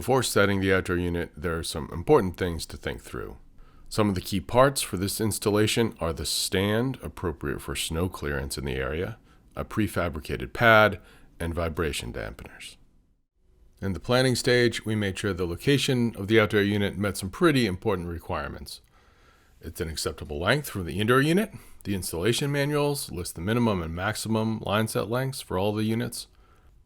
Before setting the outdoor unit, there are some important things to think through. Some of the key parts for this installation are the stand, appropriate for snow clearance in the area, a prefabricated pad, and vibration dampeners. In the planning stage, we made sure the location of the outdoor unit met some pretty important requirements. It's an acceptable length from the indoor unit. The installation manuals list the minimum and maximum line set lengths for all the units.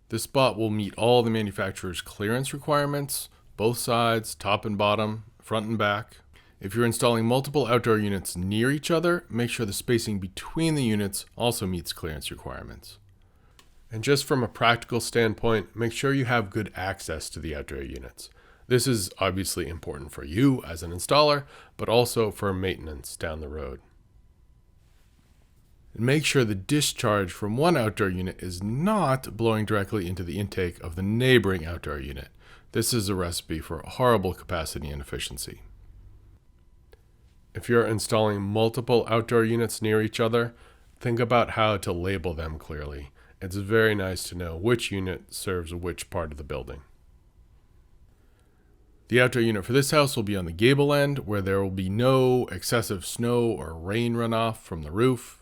This spot will meet all the manufacturer's clearance requirements, both sides, top and bottom, front and back. If you're installing multiple outdoor units near each other, make sure the spacing between the units also meets clearance requirements. And just from a practical standpoint, make sure you have good access to the outdoor units. This is obviously important for you as an installer, but also for maintenance down the road. And make sure the discharge from one outdoor unit is not blowing directly into the intake of the neighboring outdoor unit. This is a recipe for horrible capacity inefficiency. If you're installing multiple outdoor units near each other, think about how to label them clearly. It's very nice to know which unit serves which part of the building. The outdoor unit for this house will be on the gable end, where there will be no excessive snow or rain runoff from the roof.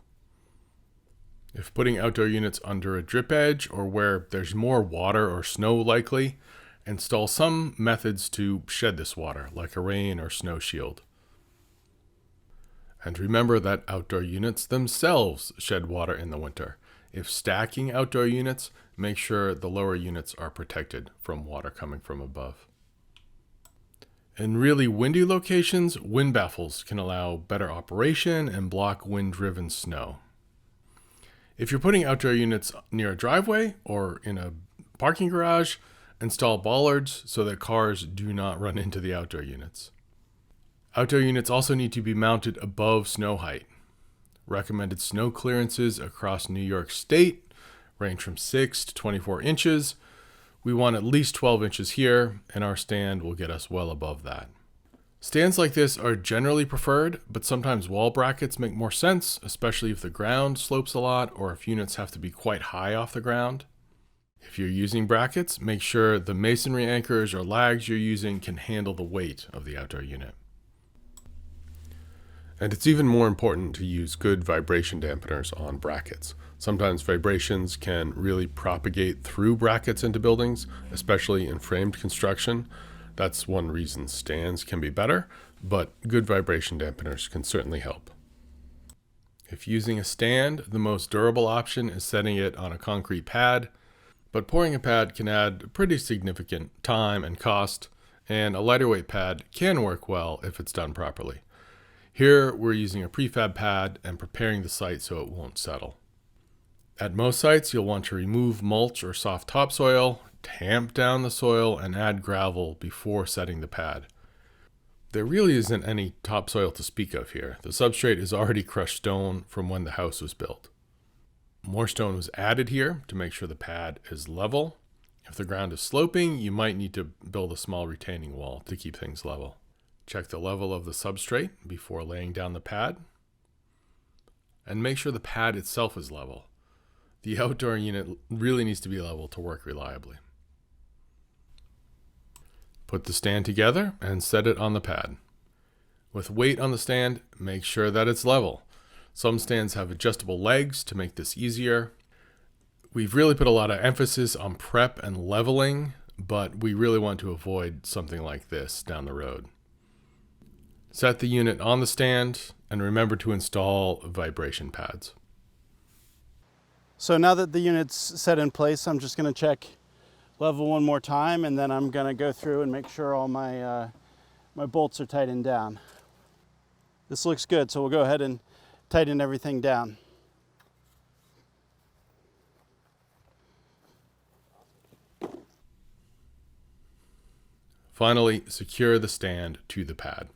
If putting outdoor units under a drip edge or where there's more water or snow likely, install some methods to shed this water, like a rain or snow shield. And remember that outdoor units themselves shed water in the winter. If stacking outdoor units, make sure the lower units are protected from water coming from above. In really windy locations, wind baffles can allow better operation and block wind-driven snow. If you're putting outdoor units near a driveway or in a parking garage, install bollards so that cars do not run into the outdoor units. Outdoor units also need to be mounted above snow height. Recommended snow clearances across New York State range from 6 to 24 inches. We want at least 12 inches here, and our stand will get us well above that. Stands like this are generally preferred, but sometimes wall brackets make more sense, especially if the ground slopes a lot or if units have to be quite high off the ground. If you're using brackets, make sure the masonry anchors or lags you're using can handle the weight of the outdoor unit. And it's even more important to use good vibration dampeners on brackets. Sometimes vibrations can really propagate through brackets into buildings, especially in framed construction. That's one reason stands can be better, but good vibration dampeners can certainly help. If using a stand, the most durable option is setting it on a concrete pad, but pouring a pad can add pretty significant time and cost, and a lighter weight pad can work well if it's done properly. Here, we're using a prefab pad and preparing the site so it won't settle. At most sites, you'll want to remove mulch or soft topsoil, tamp down the soil, and add gravel before setting the pad. There really isn't any topsoil to speak of here. The substrate is already crushed stone from when the house was built. More stone was added here to make sure the pad is level. If the ground is sloping, you might need to build a small retaining wall to keep things level. Check the level of the substrate before laying down the pad. And make sure the pad itself is level. The outdoor unit really needs to be level to work reliably. Put the stand together and set it on the pad. With weight on the stand, make sure that it's level. Some stands have adjustable legs to make this easier. We've really put a lot of emphasis on prep and leveling, but we really want to avoid something like this down the road. Set the unit on the stand and remember to install vibration pads. So now that the unit's set in place, I'm just going to check level one more time, and then I'm going to go through and make sure all my bolts are tightened down. This looks good, so we'll go ahead and tighten everything down. Finally, secure the stand to the pad.